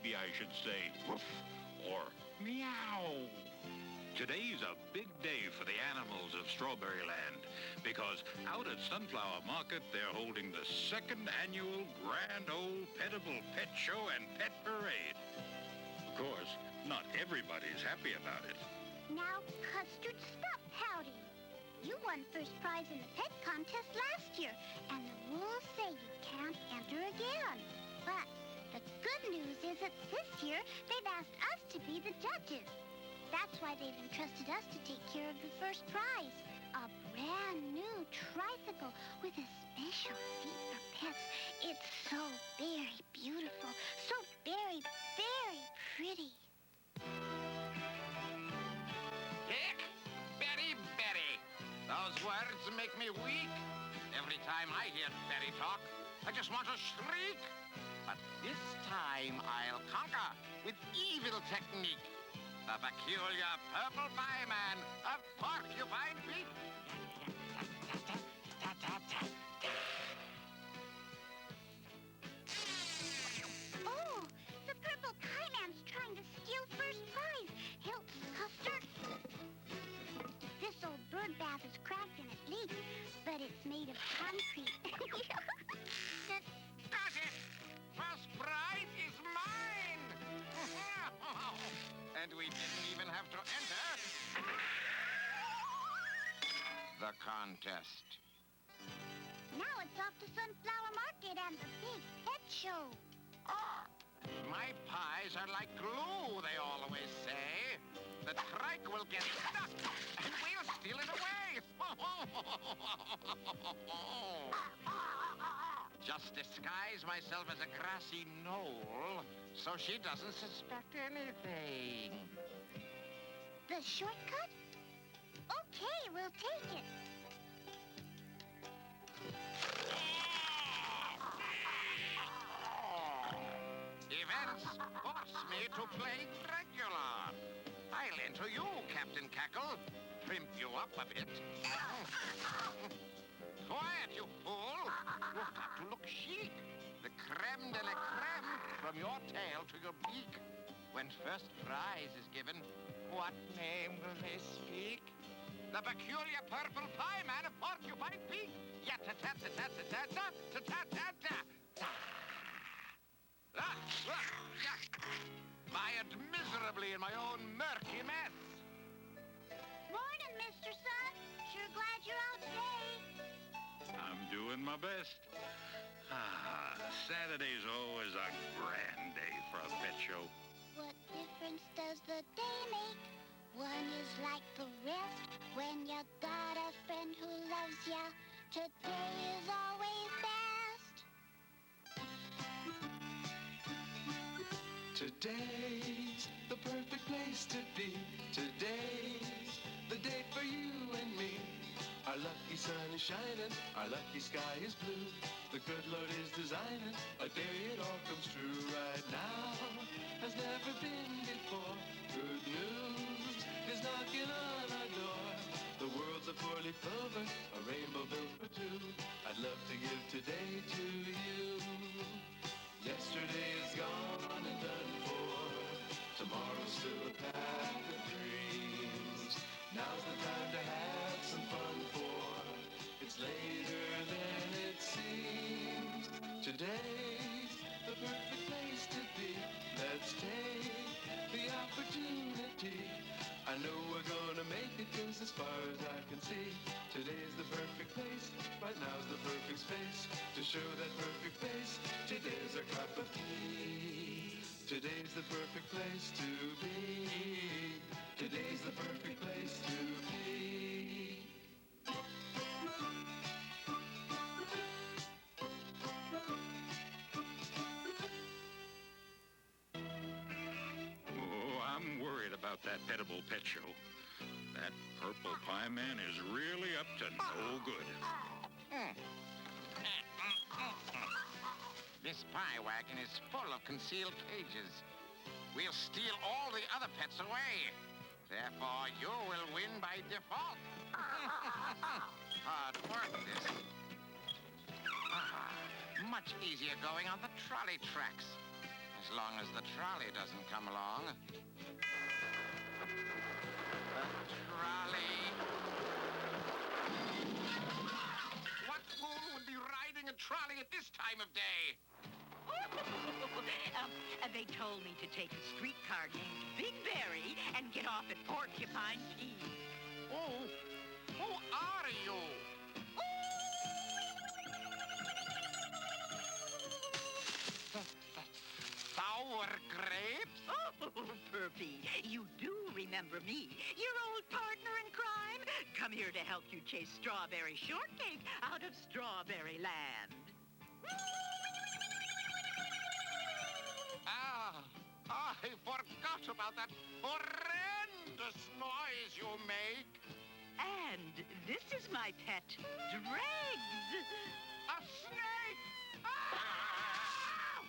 maybe I should say woof or meow. Today's a big day for the animals of Strawberry Land because out at Sunflower Market, they're holding the second annual Grand Ole Petable Pet Show and Pet Parade. Of course, not everybody's happy about it. Now, Custard, stop pouting. You won first prize in the pet contest last year, and the rules say you can't enter again. But the good news is that this year, they've asked us to be the judges. That's why they've entrusted us to take care of the first prize, a brand new tricycle with a special seat for pets. It's so very beautiful, so very, very pretty. Hick! Betty, Betty! Those words make me weak. Every time I hear Betty talk, I just want to shriek. But this time I'll conquer with evil technique. The peculiar purple pie man of Porcupine Peak. Oh, the purple pie man's trying to steal first prize. Help, Custard. This old bird bath is cracked and it leaks, but it's made of concrete. Got it! First prize is mine! And we didn't even have to enter the contest. Now it's off to Sunflower Market and the big pet show. My pies are like glue, they always say. The trike will get stuck, and we'll steal it away. Just disguise myself as a grassy knoll so she doesn't suspect anything. The shortcut? Okay, we'll take it. Events force me to play regular. I'll enter you, Captain Cackle. Primp you up a bit. Quiet, you fool. You've got to look chic. The creme de la creme from your tail to your beak. When first prize is given, what name will they speak? The peculiar purple pie man of Porcupine Peak. Yat-ta-ta-ta-ta-ta-ta-ta-ta-ta-ta. Mired miserably in my own murky mess. Morning, Mr. Sun. Sure glad you're out today. I'm doing my best. Saturday's always a grand day for a pet show. What difference does the day make? One is like the rest. When you got a friend who loves ya, today is always best. Today's the perfect place to be. Today's the day for you and me. Our lucky sun is shining, our lucky sky is blue. The good Lord is designing a day it all comes true. Right now has never been before. Good news is knocking on our door. The world's a four-leaf clover, a rainbow built for two. I'd love to give today to you. Yesterday is gone and done for. Tomorrow's still a path of dreams. Now's the time to have some fun for. It's later than it seems. Today's the perfect place to be. Let's take the opportunity. I know we're gonna make it, 'cause as far as I can see, today's the perfect place. Right now's the perfect space to show that perfect face. Today's a cup of tea. Today's the perfect place to be. Today's the perfect place to be. Oh, I'm worried about that Petable Pet Show. That purple pie man is really up to no good. This pie wagon is full of concealed cages. We'll steal all the other pets away. Therefore, you will win by default. Hard work, this. Much easier going on the trolley tracks. As long as the trolley doesn't come along. The trolley. What fool would be riding a trolley at this time of day? They told me to take a streetcar named Big Berry and get off at Porcupine Key. Who are you? Sour grapes? Oh, Perpy, you do remember me, your old partner in crime. Come here to help you chase Strawberry Shortcake out of Strawberry Land. I forgot about that horrendous noise you make. And this is my pet, Dregs. A snake! Ah!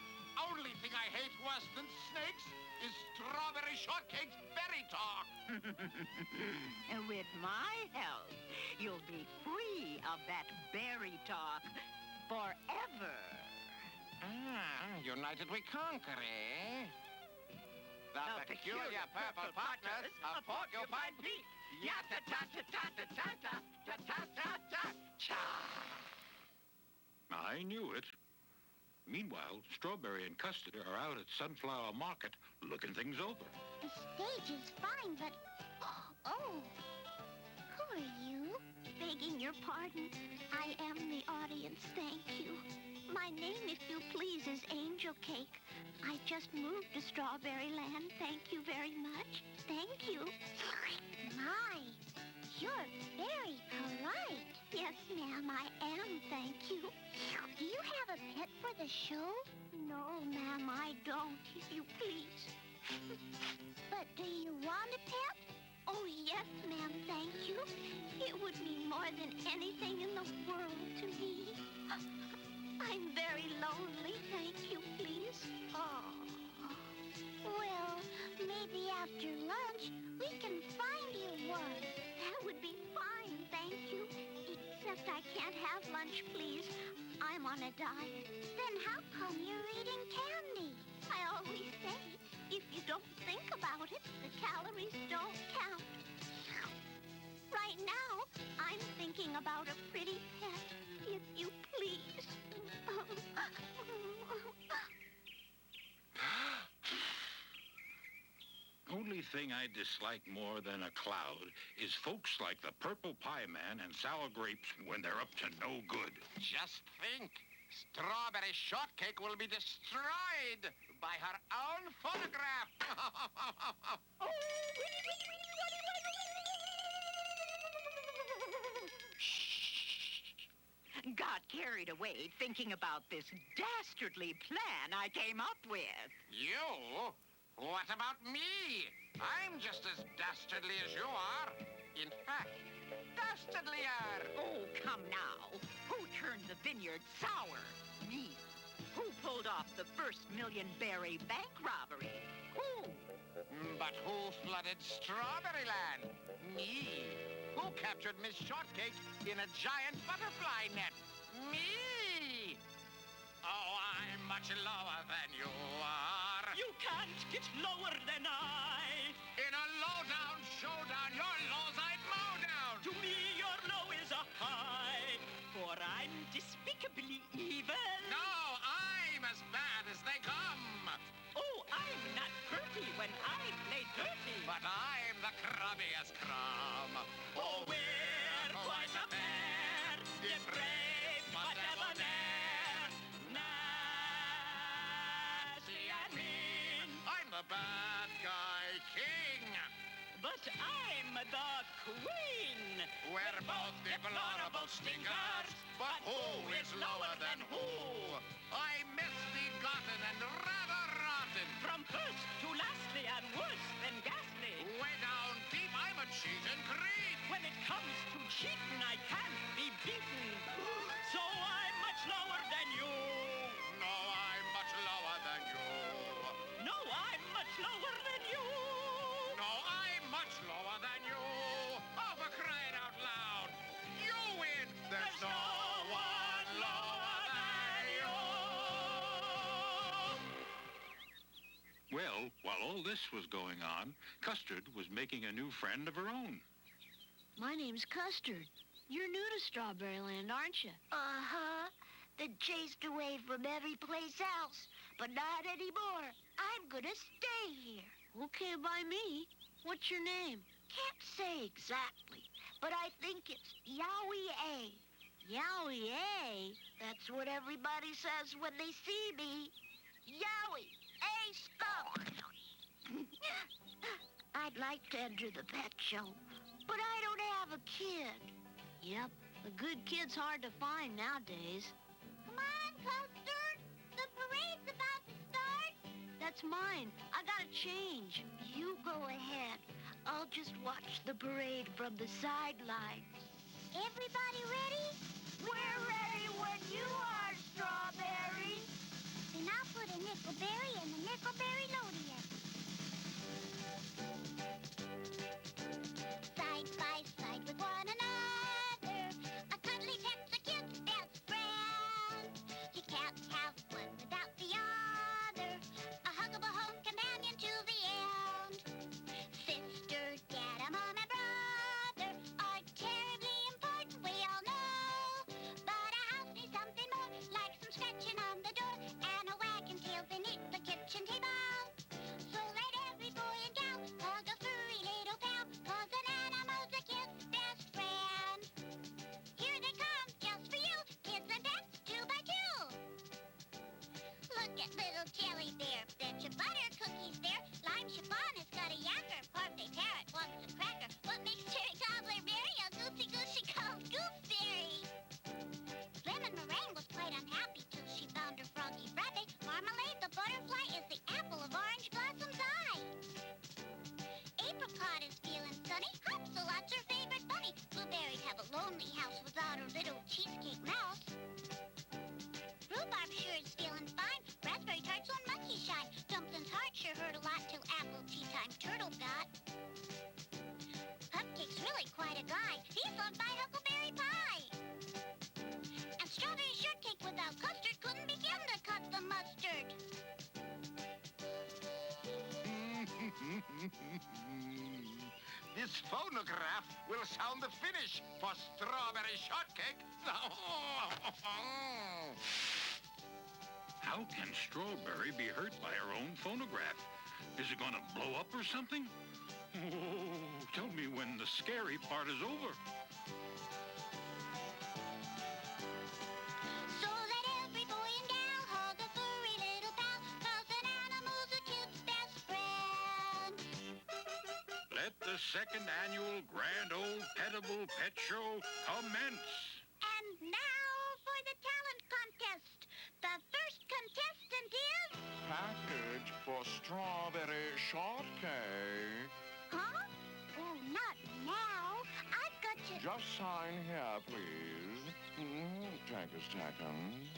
Only thing I hate worse than snakes is Strawberry Shortcake's berry talk. With my help, you'll be free of that berry talk forever. United we conquer, eh? The peculiar purple partners of Porcupine Peak. Ya-ta-ta-ta-ta-ta-ta-ta-ta-ta-ta-cha. I knew it. Meanwhile, Strawberry and Custard are out at Sunflower Market looking things over. The stage is fine, but... Oh, who are you? Begging your pardon, I am the audience, thank you. My name, if you please, is Angel Cake. I just moved to Strawberry Land. Thank you very much. Thank you. My, you're very polite. Yes, ma'am, I am, thank you. Do you have a pet for the show? No, ma'am, I don't, if you please. But do you want a pet? Oh, yes, ma'am, thank you. It would mean more than anything in the world to me. I'm very lonely, thank you, please. Oh. Well, maybe after lunch, we can find you one. That would be fine, thank you. Except I can't have lunch, please. I'm on a diet. Then how come you're eating candy? I always say, if you don't think about it, the calories don't count. Right now, I'm thinking about a pretty pet, if you please. Only thing I dislike more than a cloud is folks like the Purple Pie Man and Sour Grapes when they're up to no good. Just think, Strawberry Shortcake will be destroyed by her own photograph. Got carried away thinking about this dastardly plan I came up with. You? What about me? I'm just as dastardly as you are. In fact, dastardlier. Oh, come now. Who turned the vineyard sour? Me. Who pulled off the first million-berry bank robbery? Who? But who flooded Strawberry Land? Me. Who captured Miss Shortcake in a giant butterfly net? Me. Oh, I'm much lower than you are. You can't get lower than I. In a low-down showdown, your lows I'd mow down. To me, your low is a high, for I'm despicably evil. No, I'm as bad as they come. Oh, I'm not pretty when I play dirty. But I'm the crummiest crumb. Oh, we're quite a pair, depraved but debonair, nasty and mean. I'm the bad guy king. But I'm the queen. We're both deplorable stinkers. But who is lower than who? I'm misbegotten and rather rotten. From first to lastly and worse than ghastly. Way down deep, I'm a cheat and creep. When it comes to cheating, I can't be beaten. So I'm much lower than you. No, I'm much lower than you. No, I'm much lower than you. No, I'm much lower than you. Oh, for crying out loud. You win. There's no one lower than you. all this was going on, Custard was making a new friend of her own. My name's Custard. You're new to Strawberry Land, aren't you? Uh-huh. Been chased away from every place else, but not anymore. I'm gonna stay here. Okay by me. What's your name? Can't say exactly, but I think it's Yowie A. Yowie A. That's what everybody says when they see me. Yowie A. Skunk. I'd like to enter the pet show, but I don't have a kid. Yep, a good kid's hard to find nowadays. Come on, Custard. The parade's about to start. That's mine. I gotta change. You go ahead. I'll just watch the parade from the sidelines. Everybody ready? We're ready when you are, Strawberry. Then I'll put a Nickelberry in the Nickelberry Lodian. Side by side with one another, a cuddly pet's a kid's best friend. You can't have one without the other, a huggable home companion to the end. Sister, dad, and mom and brother are terribly important, we all know. But a house needs something more, like some scratching on the door and a wagging tail beneath the kitchen table. So let every boy and gal hug a furry little pal, 'cause an animal's a kid's best friend. Here they come, just for you, kids and pets, 2 by 2. Look at little Jelly Bear, bench of butter cookies there. Lime chiffon has got a yacker, parfait parrot wants a cracker. What makes Cherry Cobbler Mary a goosey goosey called Gooseberry? Lemon Meringue was quite unhappy till she found her froggy frappe. Marmalade the butterfly is the apple of Orange Blossom's eye. Apricot is feeling sunny, Hopsalot's her favorite bunny. Blueberry'd have a lonely house without her little cheesecake mouse. Rhubarb sure is feeling fine, raspberry tart's on monkey shine. Dumpling's heart sure hurt a lot till apple tea time Turtle got. Cupcake's really quite a guy, he's loved by Huckleberry Pie. And Strawberry Shortcake without Custard couldn't begin to cut the mustard. This phonograph will sound the finish for Strawberry Shortcake. How can Strawberry be hurt by her own phonograph? Is it gonna blow up or something? Oh, tell me when the scary part is over. So let every boy and gal hug a furry little pal, 'cause an animal's a kid's best friend. Let the second annual Grand Old Petable Pet Show commence. And now for the talent contest. The first contestant is... Package for Strawberry Shortcake. Huh? Oh, not now. I've got to... Just sign here, please. Take a second.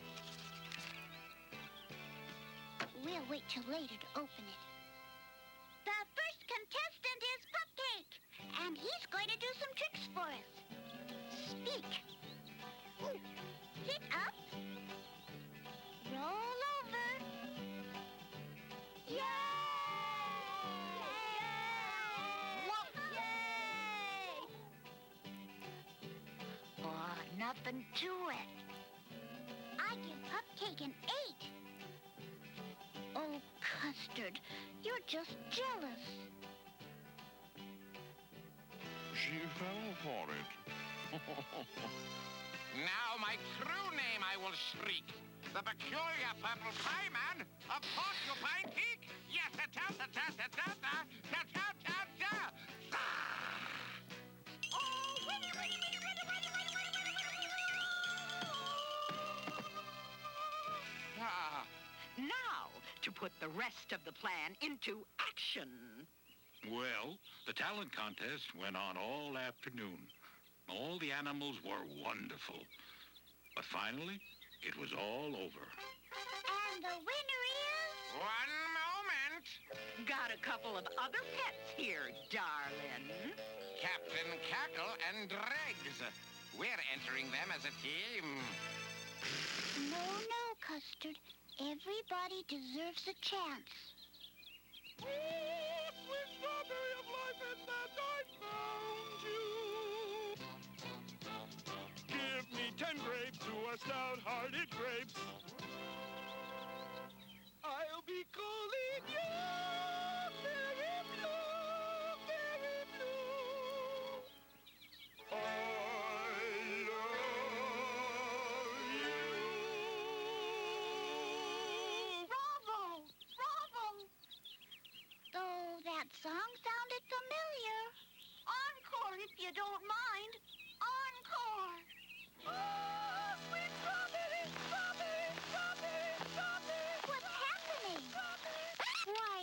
We'll wait till later to open it. The first contestant is Cupcake, and he's going to do some tricks for us. Speak. Ooh. Sit up. Roll over. Yay! Yay! Oh, nothing to it. I give Cupcake an 8. Oh, Custard, you're just jealous. She fell for it. Now my true name I will shriek. The peculiar purple pie man of Porcupine Peak. Yes, ta-ta-ta-ta-ta-ta-ta-ta-ta-ta. Oh, winnie, winnie, winnie, winnie, winnie, winnie, winnie, winnie, winnie. Ah, now to put the rest of the plan into action. Well, the talent contest went on all afternoon. All the animals were wonderful. But finally, it was all over. And the winner is... One moment. Got a couple of other pets here, darling. Captain Cackle and Dregs. We're entering them as a team. No, no, Custard. Everybody deserves a chance. Oh, sweet strawberry of life, at last I found you. Give me 10 grapes to a stout-hearted grapes. I'll be calling you very blue, very blue. I love you. Bravo! Bravo! Though that song sounded familiar. Encore, if you don't mind. Encore! Oh, sweet strawberry, strawberry, strawberry, strawberry. What's happening? Why,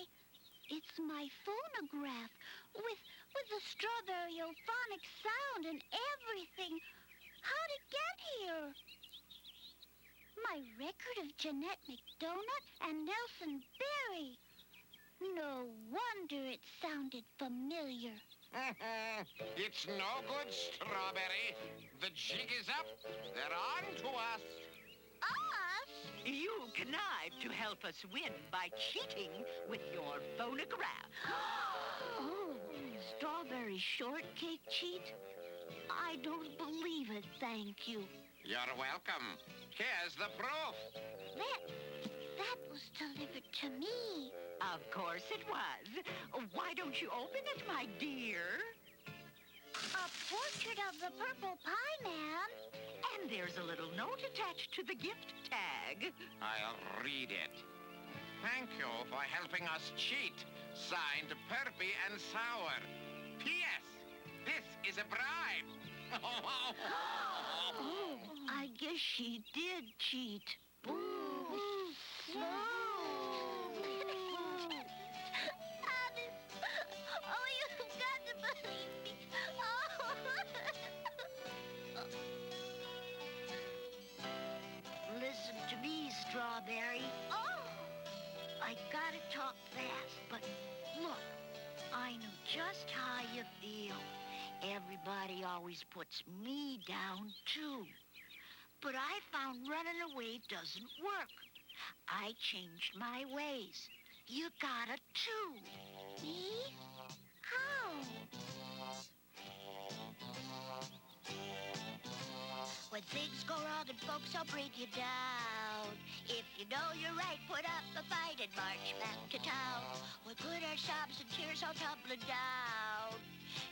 it's my phonograph with the strawberry-ophonic sound and everything. How'd it get here? My record of Jeanette McDonald and Nelson Berry. No wonder it sounded familiar. It's no good, Strawberry. The jig is up. They're on to us. Us? You connived to help us win by cheating with your phonograph. Oh, Strawberry Shortcake cheat? I don't believe it, thank you. You're welcome. Here's the proof. That was delivered to me. Of course it was. Why don't you open it, my dear? A portrait of the Purple Pie Man. And there's a little note attached to the gift tag. I'll read it. Thank you for helping us cheat. Signed, Perpy and Sour. P.S. This is a bribe. Oh, I guess she did cheat. Alice, oh, you've got to believe me. Listen to me, Strawberry. Oh, I gotta talk fast, but look, I know just how you feel. Everybody always puts me down, too. But I found running away doesn't work. I changed my ways. You gotta, too. me? How? When things go wrong and folks will bring you down. If you know you're right, put up a fight and march back to town. When good are sobs and tears all tumbling down.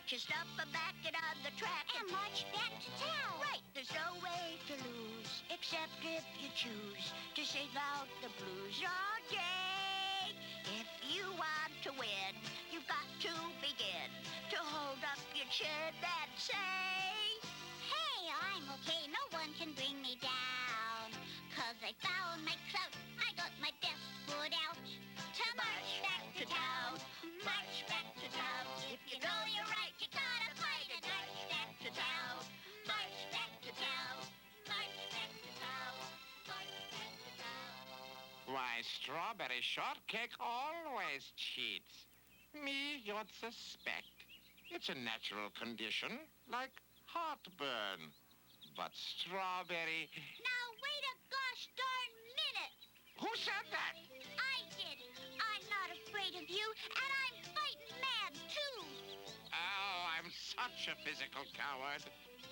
Just up and back and on the track And march back to town. Right, there's no way to lose, except if you choose to sing out the blues all day. If you want to win, you've got to begin to hold up your chin and say, Hey, I'm okay. No one can bring me down. 'Cause I found my clout. I got my best foot out. To march back to town. March back to town. If you know you're right, you gotta fight and march back to town. March back to town. March back to town. March back to town. Why, Strawberry Shortcake always cheats. Me, you'd suspect. It's a natural condition, like heartburn. But Strawberry... Now wait a gosh darn minute. Who said that? I did. I'm not afraid of you, and I'm fighting mad, too. Oh, I'm such a physical coward.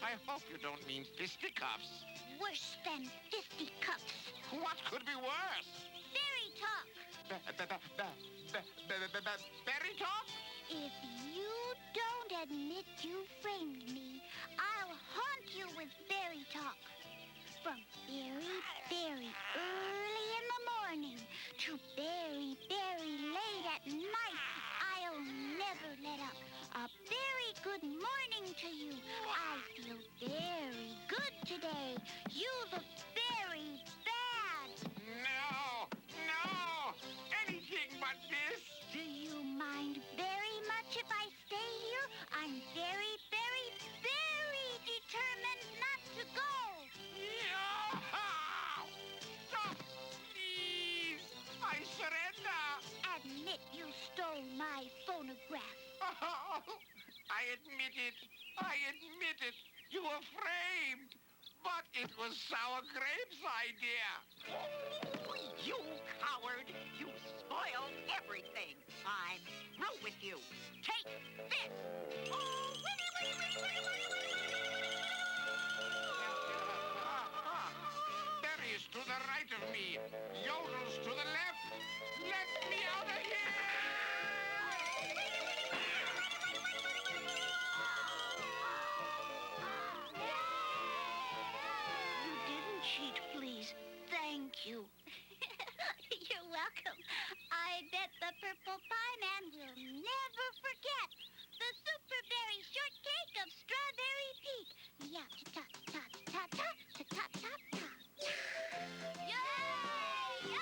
I hope you don't mean fisticuffs. Worse than fisticuffs. What could be worse? Fairy talk. Berry talk? If you don't admit you framed me, I'll haunt you with fairy talk. From very, very early in the morning to very, very late at night, I'll never let up. A very good morning to you. I feel very good today. You look very bad. No! No! Anything but this! Do you mind very much if I stay here? I'm very, very, very determined not to go. No! Stop! Please! I surrender! Admit you stole my phonograph. Oh, I admit it. I admit it. You were framed. But it was Sour Grape's idea. You coward! You spoiled everything. I'm through with you. Take this! Oh, Berries to the right of me, yodels to the left. Let me out of here! You didn't cheat, please. Thank you. You're welcome. I bet the Purple Pie Man will never forget the Superberry Shortcake of Strawberry Peak. Yeah, ta-ta-ta-ta-ta, ta-ta-ta-ta. Yay!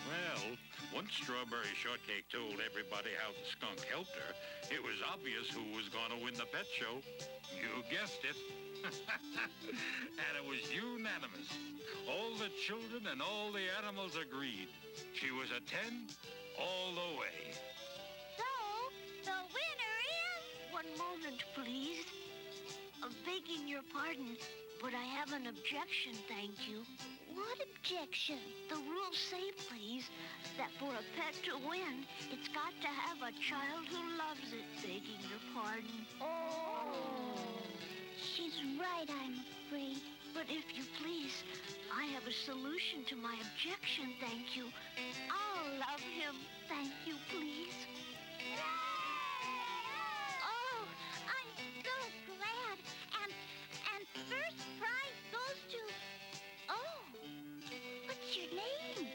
Well, once Strawberry Shortcake told everybody how the skunk helped her, it was obvious who was going to win the pet show. You guessed it. And it was unanimous. All the children and all the animals agreed. She was a 10 all the way. So, the winner is... One moment, please. Begging your pardon, but I have an objection, thank you. What objection? The rules say, please, that for a pet to win, it's got to have a child who loves it. Begging your pardon. Oh. She's right, I'm afraid. But if you please, I have a solution to my objection, thank you. I'll love him, thank you, please. Oh, I'm so glad. And first prize goes to... Oh, what's your name?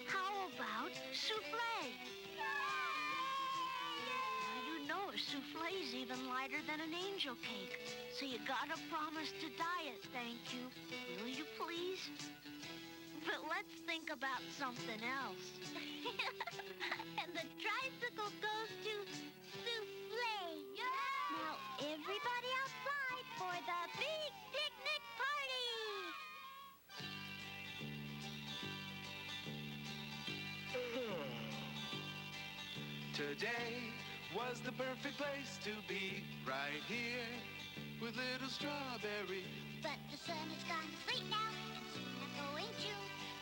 How about souffle? You know a souffle's even lighter than an angel cake, so you gotta promise to diet, thank you. Will you please? But let's think about something else. And the tricycle goes to Souffle. Now, everybody outside for the big picnic party. Today was the perfect place to be, right here with little Strawberry. But the sun has gone to sleep now, and soon I'm going to.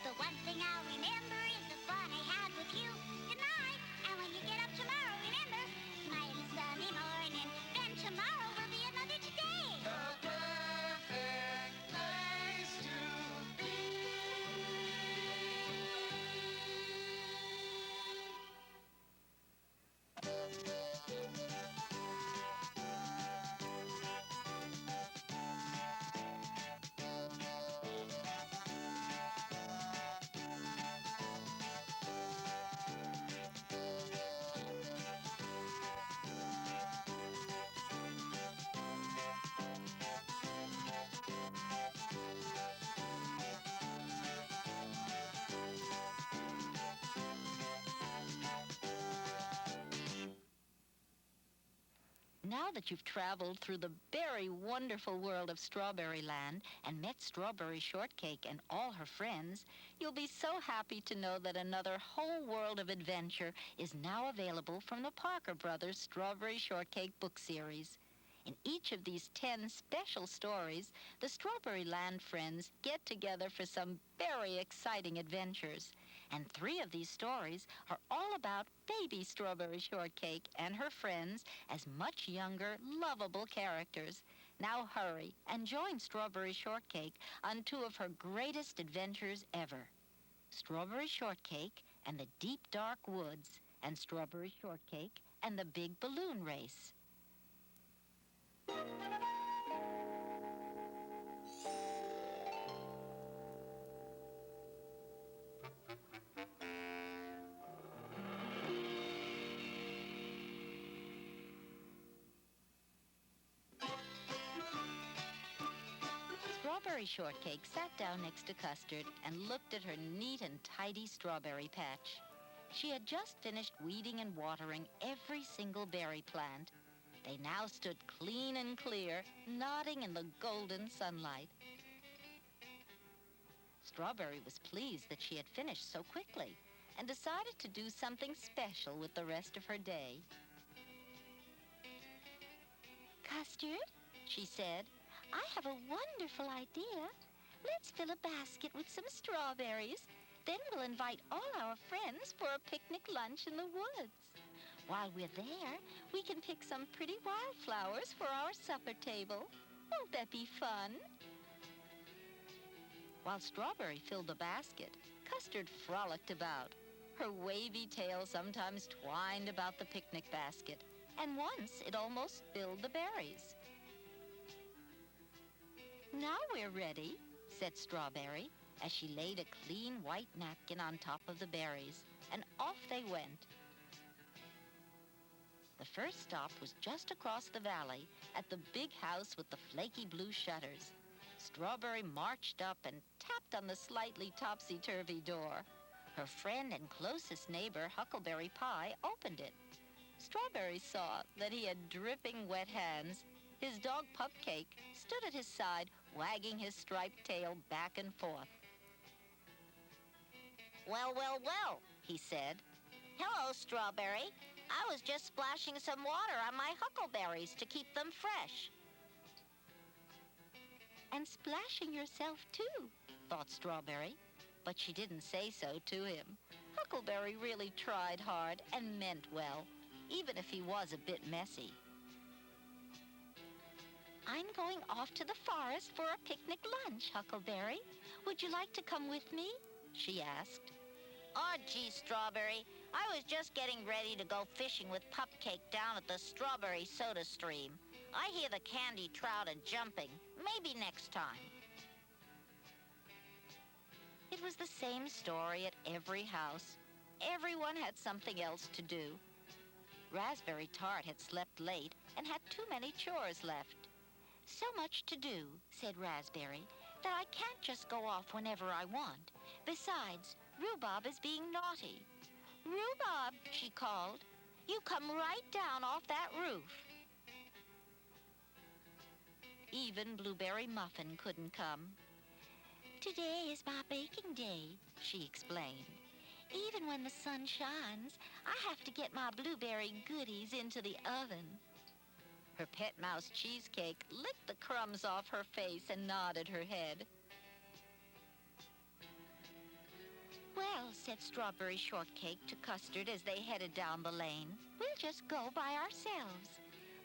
The one thing I'll remember is the fun I had with you. Good night, and when you get up tomorrow, remember, smiley sunny morning, then tomorrow will be another today. The perfect place to be. Now that you've traveled through the very wonderful world of Strawberry Land and met Strawberry Shortcake and all her friends, you'll be so happy to know that another whole world of adventure is now available from the Parker Brothers Strawberry Shortcake book series. In each of these 10 special stories, the Strawberry Land friends get together for some very exciting adventures. And 3 of these stories are all about baby Strawberry Shortcake and her friends as much younger, lovable characters. Now hurry and join Strawberry Shortcake on 2 of her greatest adventures ever. Strawberry Shortcake and the Deep Dark Woods, and Strawberry Shortcake and the Big Balloon Race. Strawberry Shortcake sat down next to Custard and looked at her neat and tidy strawberry patch. She had just finished weeding and watering every single berry plant. They now stood clean and clear, nodding in the golden sunlight. Strawberry was pleased that she had finished so quickly and decided to do something special with the rest of her day. Custard, she said, I have a wonderful idea. Let's fill a basket with some strawberries. Then we'll invite all our friends for a picnic lunch in the woods. While we're there, we can pick some pretty wildflowers for our supper table. Won't that be fun? While Strawberry filled the basket, Custard frolicked about. Her wavy tail sometimes twined about the picnic basket, and once it almost filled the berries. Now we're ready, said Strawberry, as she laid a clean white napkin on top of the berries, and off they went. The first stop was just across the valley at the big house with the flaky blue shutters. Strawberry marched up and tapped on the slightly topsy-turvy door. Her friend and closest neighbor, Huckleberry Pie, opened it. Strawberry saw that he had dripping wet hands. His dog Pupcake stood at his side, wagging his striped tail back and forth. Well, well, well, he said. Hello, Strawberry. I was just splashing some water on my huckleberries to keep them fresh. And splashing yourself, too, thought Strawberry. But she didn't say so to him. Huckleberry really tried hard and meant well, even if he was a bit messy. I'm going off to the forest for a picnic lunch, Huckleberry. Would you like to come with me? She asked. Oh, gee, Strawberry. I was just getting ready to go fishing with Pupcake down at the strawberry soda stream. I hear the candy trout are jumping. Maybe next time. It was the same story at every house. Everyone had something else to do. Raspberry Tart had slept late and had too many chores left. So much to do, said Raspberry, that I can't just go off whenever I want. Besides, Rhubarb is being naughty. Rhubarb, she called, you come right down off that roof. Even Blueberry Muffin couldn't come. Today is my baking day, she explained. Even when the sun shines, I have to get my blueberry goodies into the oven. Her pet mouse Cheesecake licked the crumbs off her face and nodded her head. Well, said Strawberry Shortcake to Custard as they headed down the lane, we'll just go by ourselves.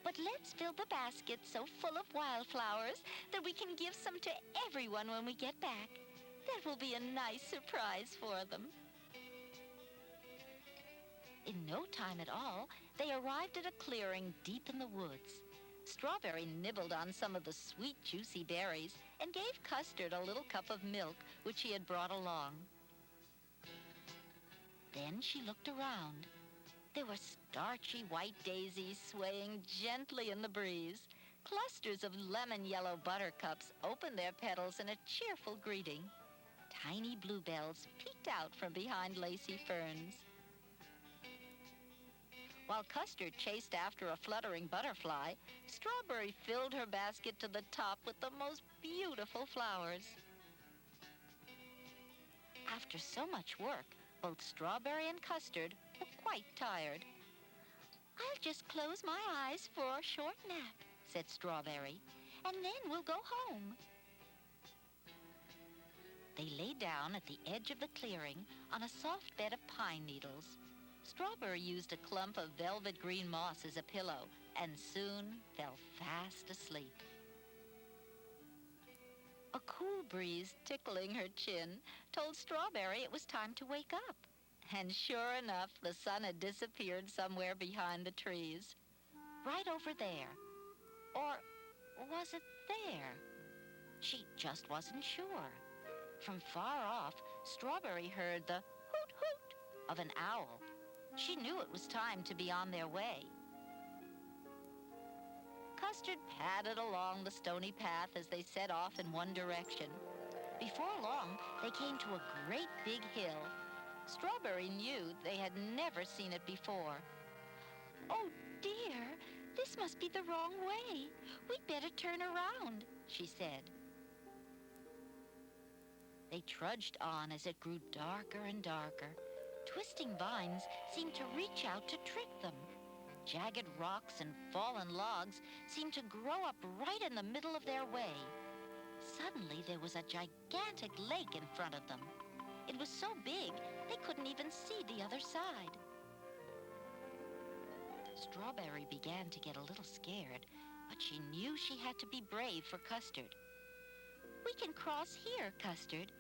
But let's fill the basket so full of wildflowers that we can give some to everyone when we get back. That will be a nice surprise for them. In no time at all, they arrived at a clearing deep in the woods. Strawberry nibbled on some of the sweet, juicy berries and gave Custard a little cup of milk, which he had brought along. Then she looked around. There were starchy white daisies swaying gently in the breeze. Clusters of lemon-yellow buttercups opened their petals in a cheerful greeting. Tiny bluebells peeked out from behind lacy ferns. While Custard chased after a fluttering butterfly, Strawberry filled her basket to the top with the most beautiful flowers. After so much work, both Strawberry and Custard were quite tired. I'll just close my eyes for a short nap, said Strawberry, and then we'll go home. They lay down at the edge of the clearing on a soft bed of pine needles. Strawberry used a clump of velvet green moss as a pillow and soon fell fast asleep. A cool breeze tickling her chin told Strawberry it was time to wake up. And sure enough, the sun had disappeared somewhere behind the trees. Right over there. Or was it there? She just wasn't sure. From far off, Strawberry heard the hoot-hoot of an owl. She knew it was time to be on their way. Custard padded along the stony path as they set off in one direction. Before long, they came to a great big hill. Strawberry knew they had never seen it before. Oh dear, this must be the wrong way. We'd better turn around, she said. They trudged on as it grew darker and darker. Twisting vines seemed to reach out to trick them. Jagged rocks and fallen logs seemed to grow up right in the middle of their way. Suddenly, there was a gigantic lake in front of them. It was so big, they couldn't even see the other side. Strawberry began to get a little scared, but she knew she had to be brave for Custard. "We can cross here, Custard.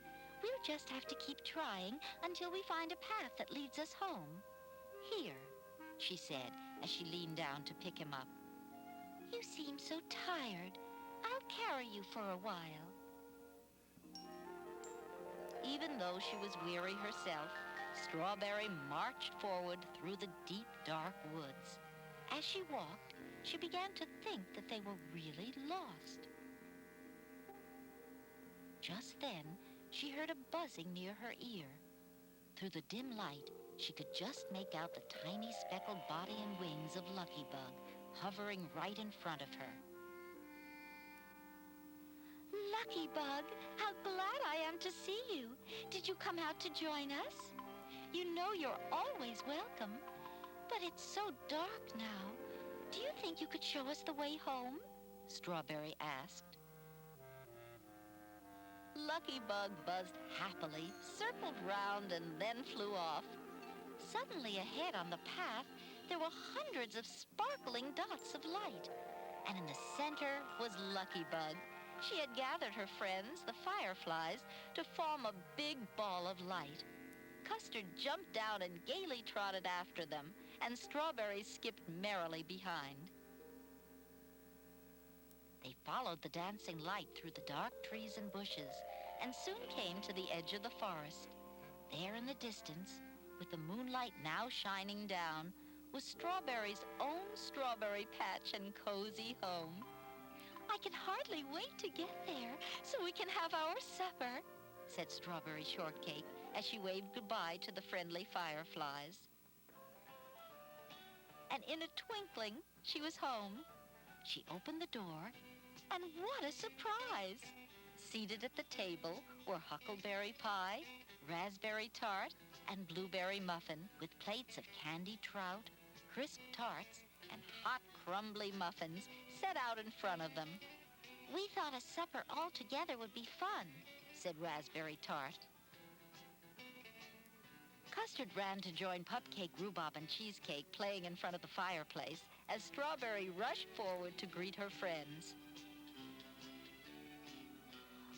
We'll just have to keep trying until we find a path that leads us home. Here," she said as she leaned down to pick him up. "You seem so tired. I'll carry you for a while." Even though she was weary herself, Strawberry marched forward through the deep, dark woods. As she walked, she began to think that they were really lost. Just then, she heard a buzzing near her ear. Through the dim light, she could just make out the tiny speckled body and wings of Lucky Bug hovering right in front of her. "Lucky Bug, how glad I am to see you. Did you come out to join us? You know you're always welcome. But it's so dark now. Do you think you could show us the way home?" Strawberry asked. Lucky Bug buzzed happily, circled round, and then flew off. Suddenly ahead on the path, there were hundreds of sparkling dots of light. And in the center was Lucky Bug. She had gathered her friends, the fireflies, to form a big ball of light. Custard jumped down and gaily trotted after them, and Strawberry skipped merrily behind. They followed the dancing light through the dark trees and bushes, and soon came to the edge of the forest. There in the distance, with the moonlight now shining down, was Strawberry's own strawberry patch and cozy home. "I can hardly wait to get there so we can have our supper," said Strawberry Shortcake as she waved goodbye to the friendly fireflies. And in a twinkling, she was home. She opened the door, and what a surprise! Seated at the table were huckleberry pie, raspberry tart, and blueberry muffin with plates of candied trout, crisp tarts, and hot crumbly muffins set out in front of them. "We thought a supper all together would be fun," said Raspberry Tart. Custard ran to join Pupcake, Rhubarb, and Cheesecake playing in front of the fireplace as Strawberry rushed forward to greet her friends.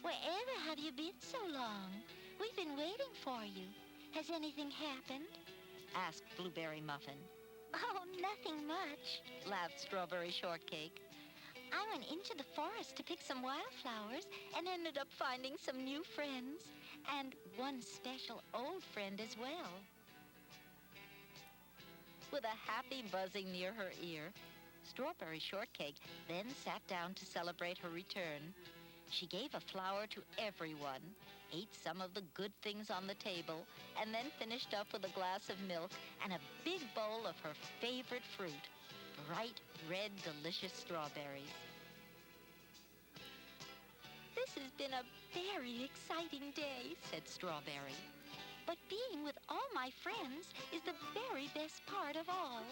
"Wherever have you been so long? We've been waiting for you. Has anything happened?" asked Blueberry Muffin. "Oh, nothing much," laughed Strawberry Shortcake. "I went into the forest to pick some wildflowers and ended up finding some new friends, and one special old friend as well." With a happy buzzing near her ear, Strawberry Shortcake then sat down to celebrate her return. She gave a flower to everyone, ate some of the good things on the table, and then finished up with a glass of milk and a big bowl of her favorite fruit, bright, red, delicious strawberries. "This has been a very exciting day," said Strawberry. "But being with all my friends is the very best part of all."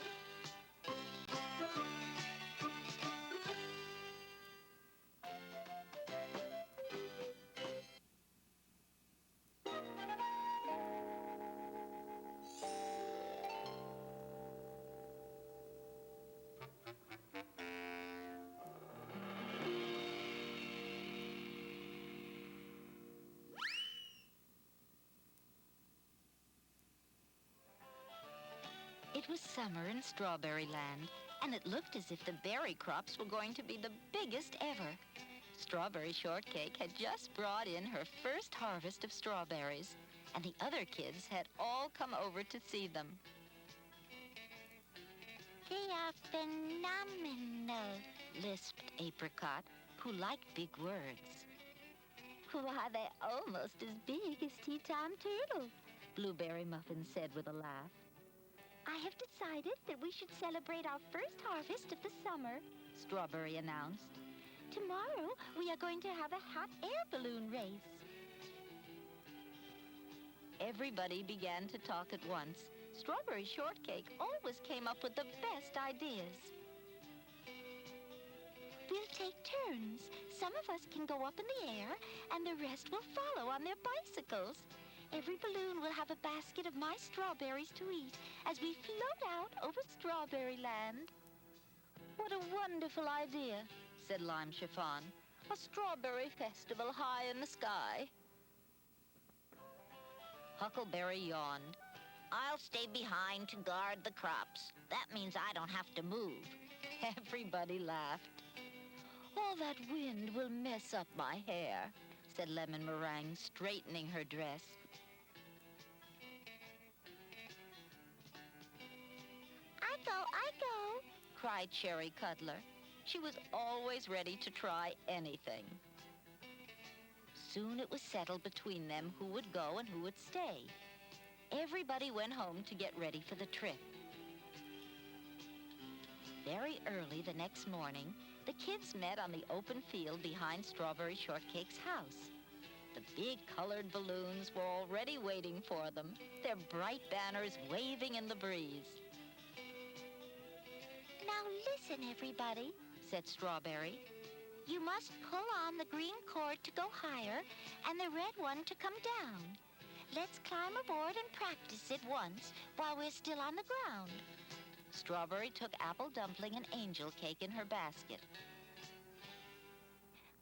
It was summer in Strawberry Land, and it looked as if the berry crops were going to be the biggest ever. Strawberry Shortcake had just brought in her first harvest of strawberries, and the other kids had all come over to see them. "They are phenomenal," lisped Apricot, who liked big words. "Why, they're almost as big as Tea Time Turtle," Blueberry Muffin said with a laugh. "I have decided that we should celebrate our first harvest of the summer," Strawberry announced. "Tomorrow, we are going to have a hot air balloon race." Everybody began to talk at once, Strawberry Shortcake always came up with the best ideas. We'll take turns. Some of us can go up in the air, and the rest will follow on their bicycles. Every balloon will have a basket of my strawberries to eat as we float out over Strawberry Land. What a wonderful idea, said Lime Chiffon. A strawberry festival high in the sky. Huckleberry yawned. I'll stay behind to guard the crops. That means I don't have to move. Everybody laughed. All that wind will mess up my hair, said Lemon Meringue, straightening her dress. I go, cried Cherry Cuddler. She was always ready to try anything. Soon it was settled between them who would go and who would stay. Everybody went home to get ready for the trip. Very early the next morning, the kids met on the open field behind Strawberry Shortcake's house. The big colored balloons were already waiting for them, their bright banners waving in the breeze. Now listen, everybody, said Strawberry. You must pull on the green cord to go higher and the red one to come down. Let's climb aboard and practice it once while we're still on the ground. Strawberry took Apple Dumpling and Angel Cake in her basket.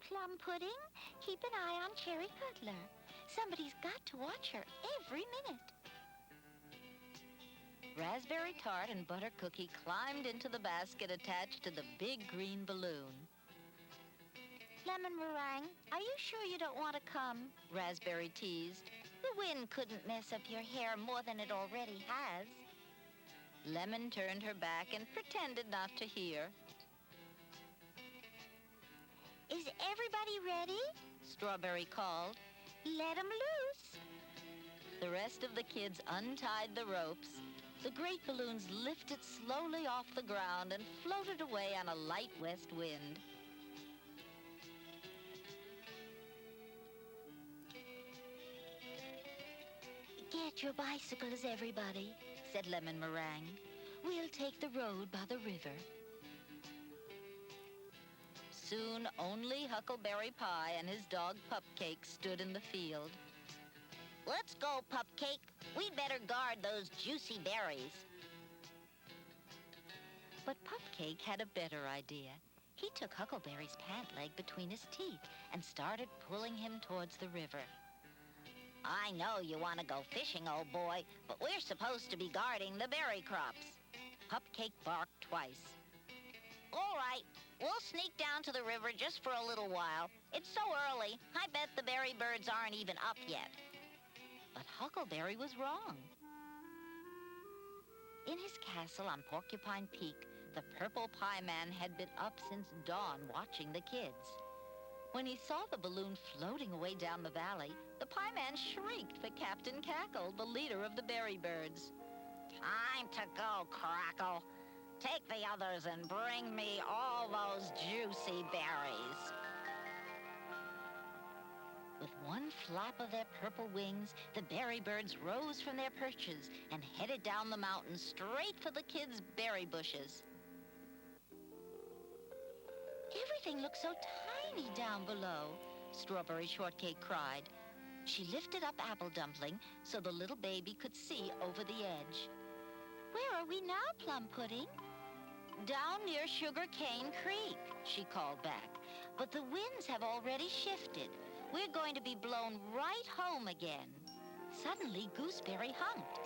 Plum Pudding, keep an eye on Cherry Cuddler. Somebody's got to watch her every minute. Raspberry Tart and Butter Cookie climbed into the basket attached to the big green balloon. Lemon Meringue, are you sure you don't want to come? Raspberry teased. The wind couldn't mess up your hair more than it already has. Lemon turned her back and pretended not to hear. Is everybody ready? Strawberry called. Let 'em loose. The rest of the kids untied the ropes. The great balloons lifted slowly off the ground and floated away on a light west wind. Get your bicycles, everybody, said Lemon Meringue. We'll take the road by the river. Soon only Huckleberry Pie and his dog Pupcake stood in the field. Let's go, Pupcake. We'd better guard those juicy berries. But Pupcake had a better idea. He took Huckleberry's pant leg between his teeth and started pulling him towards the river. I know you want to go fishing, old boy, but we're supposed to be guarding the berry crops. Pupcake barked twice. All right, we'll sneak down to the river just for a little while. It's so early, I bet the berry birds aren't even up yet. But Huckleberry was wrong. In his castle on Porcupine Peak, the Purple Pie Man had been up since dawn watching the kids. When he saw the balloon floating away down the valley, the Pie Man shrieked for Captain Cackle, the leader of the berry birds. Time to go, Crackle. Take the others and bring me all those juicy berries. With one flap of their purple wings, the berry birds rose from their perches and headed down the mountain straight for the kids' berry bushes. Everything looks so tiny down below, Strawberry Shortcake cried. She lifted up Apple Dumpling so the little baby could see over the edge. Where are we now, Plum Pudding? Down near Sugar Cane Creek, she called back. But the winds have already shifted. We're going to be blown right home again. Suddenly, Gooseberry humped.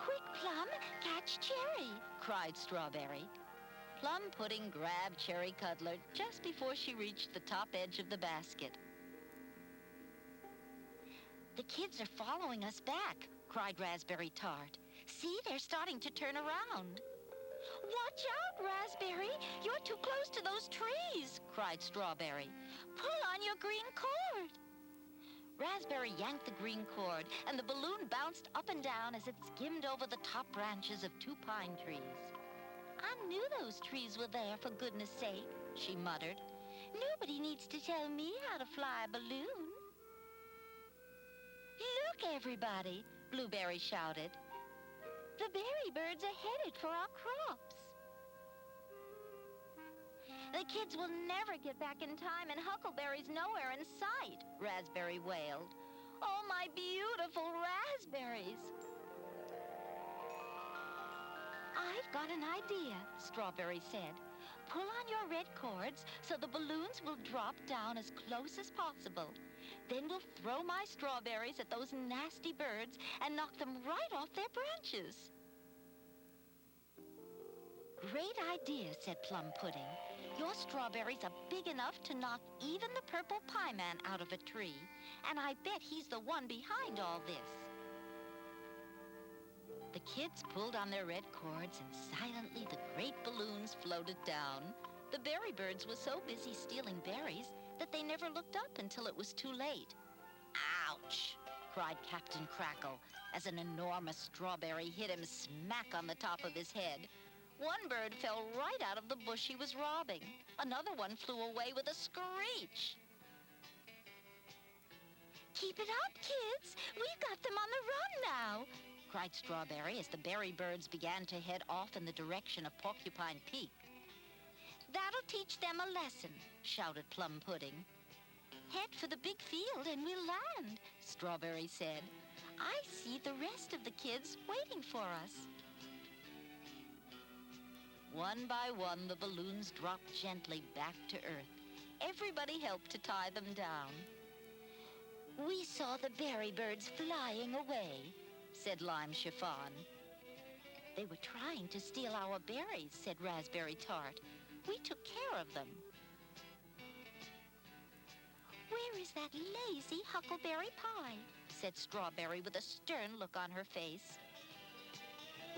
Quick, Plum, catch Cherry, cried Strawberry. Plum Pudding grabbed Cherry Cuddler just before she reached the top edge of the basket. The kids are following us back, cried Raspberry Tart. See, they're starting to turn around. Watch out, Raspberry! You're too close to those trees, cried Strawberry. Pull on your green cord. Raspberry yanked the green cord, and the balloon bounced up and down as it skimmed over the top branches of 2 pine trees. I knew those trees were there, for goodness sake, she muttered. Nobody needs to tell me how to fly a balloon. Look, everybody, Blueberry shouted. The berry birds are headed for our crops. The kids will never get back in time, and Huckleberry's nowhere in sight, Raspberry wailed. Oh, my beautiful raspberries. I've got an idea, Strawberry said. Pull on your red cords so the balloons will drop down as close as possible. Then we'll throw my strawberries at those nasty birds and knock them right off their branches. Great idea, said Plum Pudding. Your strawberries are big enough to knock even the purple pie man out of a tree, and I bet he's the one behind all this. The kids pulled on their red cords, and silently the great balloons floated down. The berry birds were so busy stealing berries that they never looked up until it was too late. Ouch! Cried Captain Crackle as an enormous strawberry hit him smack on the top of his head. One bird fell right out of the bush he was robbing. Another one flew away with a screech. Keep it up, kids! We've got them on the run now! Cried Strawberry as the berry birds began to head off in the direction of Porcupine Peak. That'll teach them a lesson, shouted Plum Pudding. Head for the big field and we'll land, Strawberry said. I see the rest of the kids waiting for us. One by one, the balloons dropped gently back to earth. Everybody helped to tie them down. We saw the berry birds flying away, said Lime Chiffon. They were trying to steal our berries, said Raspberry Tart. We took care of them. Where is that lazy Huckleberry Pie? Said Strawberry with a stern look on her face.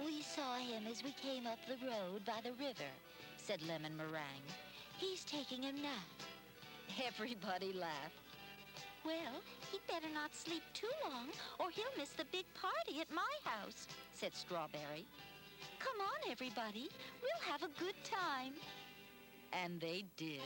We saw him as we came up the road by the river, said Lemon Meringue. He's taking a nap. Everybody laughed. Well, he'd better not sleep too long, or he'll miss the big party at my house, said Strawberry. Come on, everybody. We'll have a good time. And they did.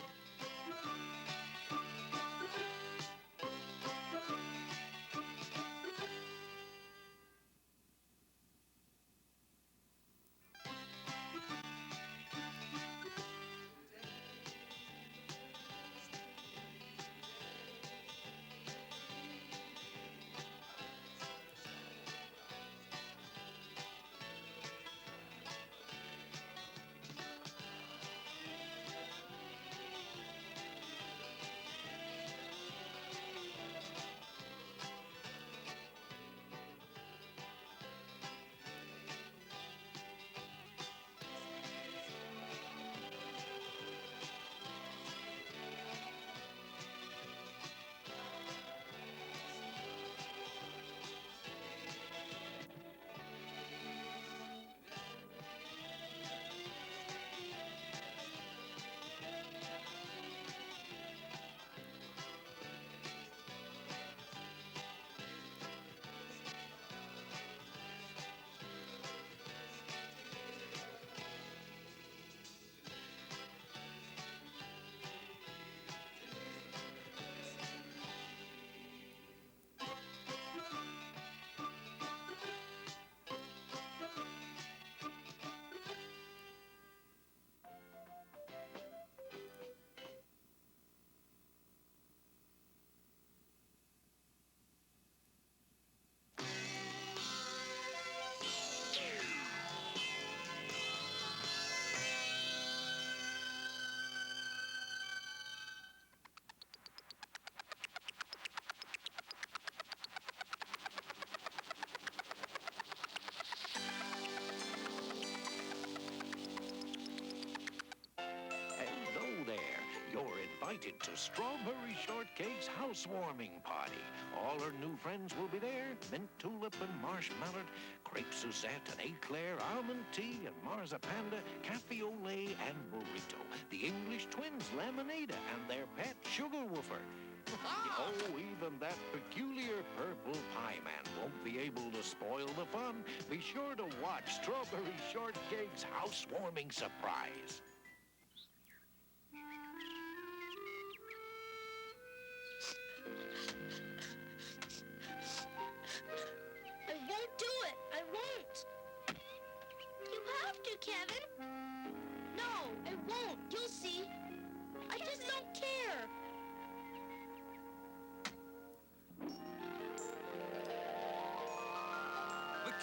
Invited to Strawberry Shortcake's housewarming party. All her new friends will be there. Mint tulip and marshmallow, crepe Suzette and eclair, almond tea and marzipanda, cafe au lait and burrito. The English twins, Lemonada, and their pet, Sugar Woofer. Oh, even that peculiar purple pie man won't be able to spoil the fun. Be sure to watch Strawberry Shortcake's housewarming surprise. I won't do it. I won't.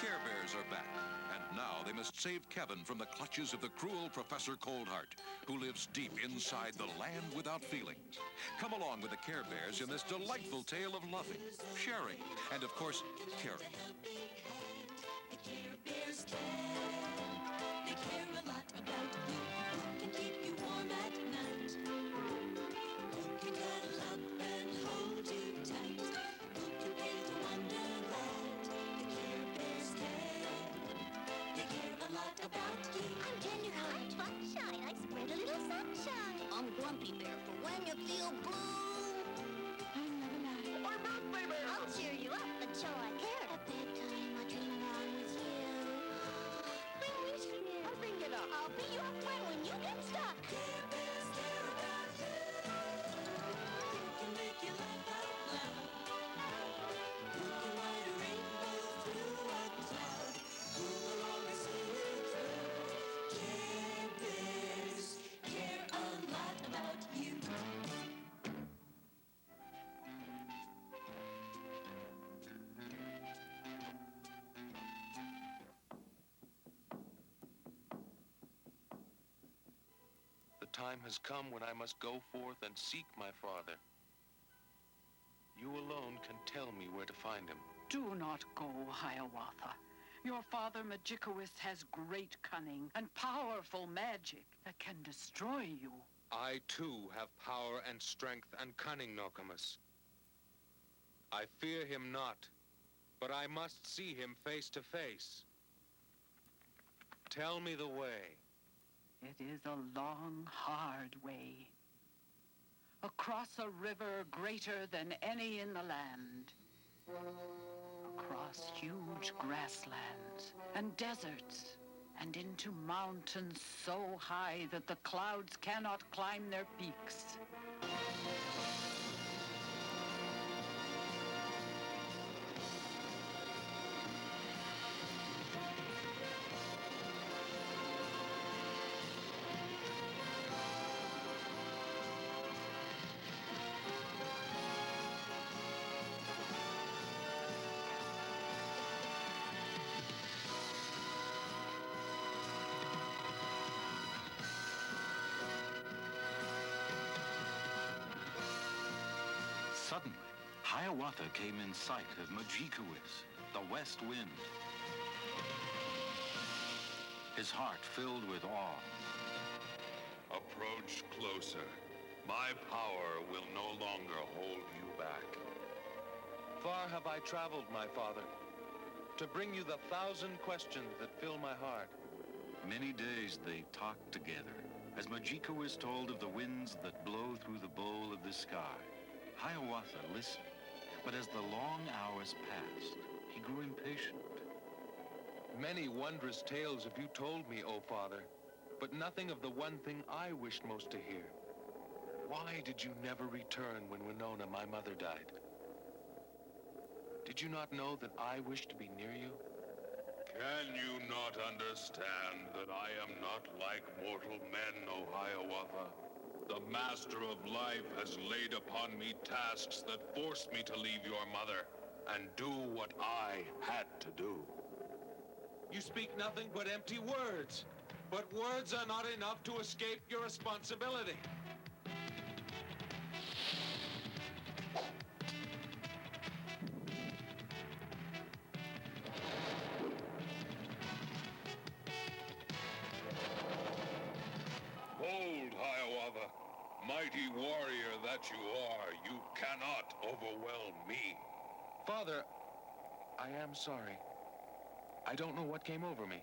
Care Bears are back, and now they must save Kevin from the clutches of the cruel Professor Coldheart, who lives deep inside the land without feelings. Come along with the Care Bears in this delightful tale of loving, sharing, and of course, caring. The Care Bears care. They care a lot about you. Who can keep you warm at night? Who can cuddle up and hold you tight? Who can paint a wonderland? The Care Bears care. They care a lot about you. I'm Jennifer. I'm Fluttershy. I spread a little sunshine. I'm Grumpy Bear for when you feel blue. I'm Lemonade. My birthday bear! I'll cheer you up and show I care. At bedtime, I dream along with you. Bring me cheer. I'll bring it up. I'll be your friend when you get stuck. Care Bears care about you. Who can make you laugh out loud? Who can ride a rainbow through a cloud? Who will always see you through? Care Bears care a lot about you. The time has come when I must go forth and seek my father. You alone can tell me where to find him. Do not go, Hiawatha. Your father, Magicowis, has great cunning and powerful magic that can destroy you. I, too, have power and strength and cunning, Nokomis. I fear him not, but I must see him face to face. Tell me the way. It is a long, hard way. Across a river greater than any in the land. Across huge grasslands and deserts and into mountains so high that the clouds cannot climb their peaks. Suddenly, Hiawatha came in sight of Magicowis, the west wind. His heart filled with awe. Approach closer. My power will no longer hold you back. Far have I traveled, my father, to bring you the 1,000 questions that fill my heart. Many days they talked together, as Magicowis told of the winds that blow through the bowl of the sky. Hiawatha listened, but as the long hours passed, he grew impatient. Many wondrous tales have you told me, O father, but nothing of the one thing I wished most to hear. Why did you never return when Winona, my mother, died? Did you not know that I wished to be near you? Can you not understand that I am not like mortal men, O Hiawatha? The Master of Life has laid upon me tasks that forced me to leave your mother and do what I had to do. You speak nothing but empty words, but words are not enough to escape your responsibility. Hold, Hiawatha. Mighty warrior that you are, you cannot overwhelm me. Father, I am sorry. I don't know what came over me.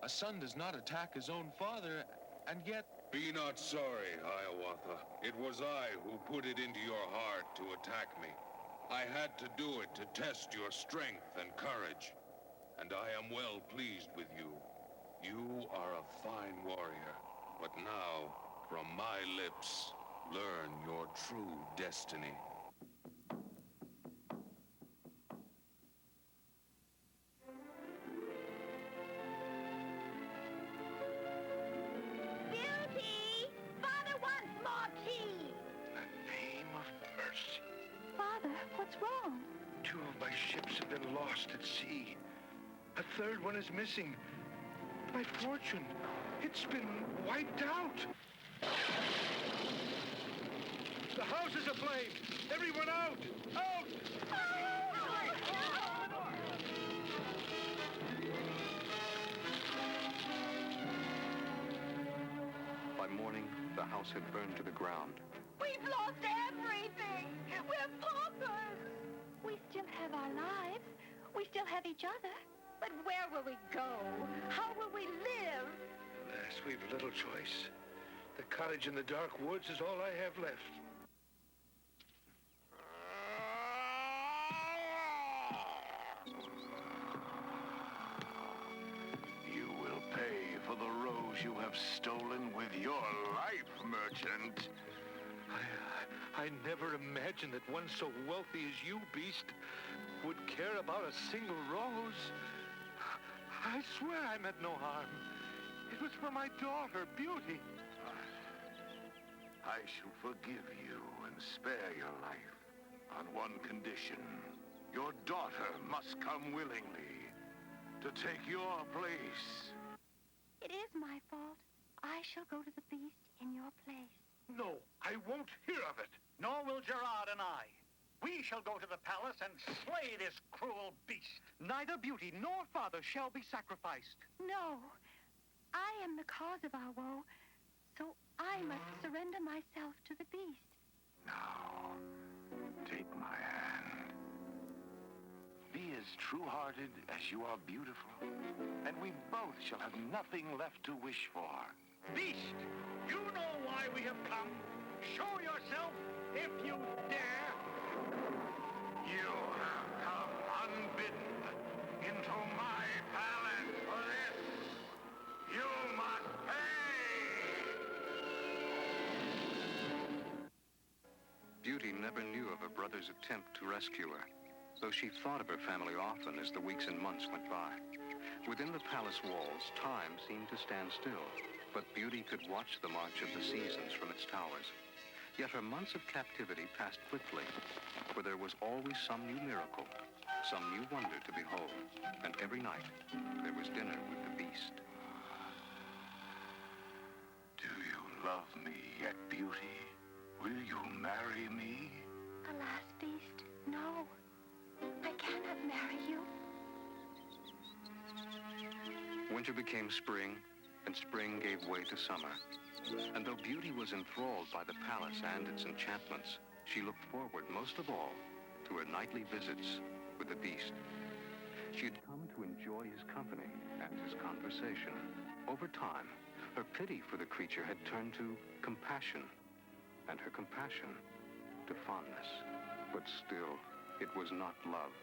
A son does not attack his own father, and yet... Be not sorry, Hiawatha. It was I who put it into your heart to attack me. I had to do it to test your strength and courage. And I am well pleased with you. You are a fine warrior. But now, from my lips, learn your true destiny. Beauty! Father wants more tea! In the name of mercy. Father, what's wrong? 2 of my ships have been lost at sea. A third one is missing. My fortune, it's been wiped out. The house is aflame. Everyone out! Out! By morning, the house had burned to the ground. We've lost everything. We're paupers. We still have our lives. We still have each other. But where will we go? How will we live? Alas, we've little choice. The cottage in the dark woods is all I have left. You will pay for the rose you have stolen with your life, merchant. I never imagined that one so wealthy as you, Beast, would care about a single rose. I swear I meant no harm. It was for my daughter, Beauty. I shall forgive you and spare your life on one condition. Your daughter must come willingly to take your place. It is my fault. I shall go to the beast in your place. No, I won't hear of it. Nor will Gerard and I. We shall go to the palace and slay this cruel beast. Neither Beauty nor father shall be sacrificed. No, I am the cause of our woe, so I must surrender myself to the beast. Now, take my hand. Be as true-hearted as you are beautiful, and we both shall have nothing left to wish for. Beast, you know why we have come. Show yourself if you dare. You have come unbidden into my palace for this. You must pay! Beauty never knew of her brother's attempt to rescue her, though she thought of her family often as the weeks and months went by. Within the palace walls, time seemed to stand still, but Beauty could watch the march of the seasons from its towers. Yet her months of captivity passed quickly, for there was always some new miracle, some new wonder to behold, and every night there was dinner with the beast. Do you love me yet, Beauty? Will you marry me? Alas, beast, no. I cannot marry you. Winter became spring, and spring gave way to summer. And though Beauty was enthralled by the palace and its enchantments, she looked forward most of all to her nightly visits with the beast. She had come to enjoy his company and his conversation. Over time, her pity for the creature had turned to compassion, and her compassion to fondness. But still, it was not love.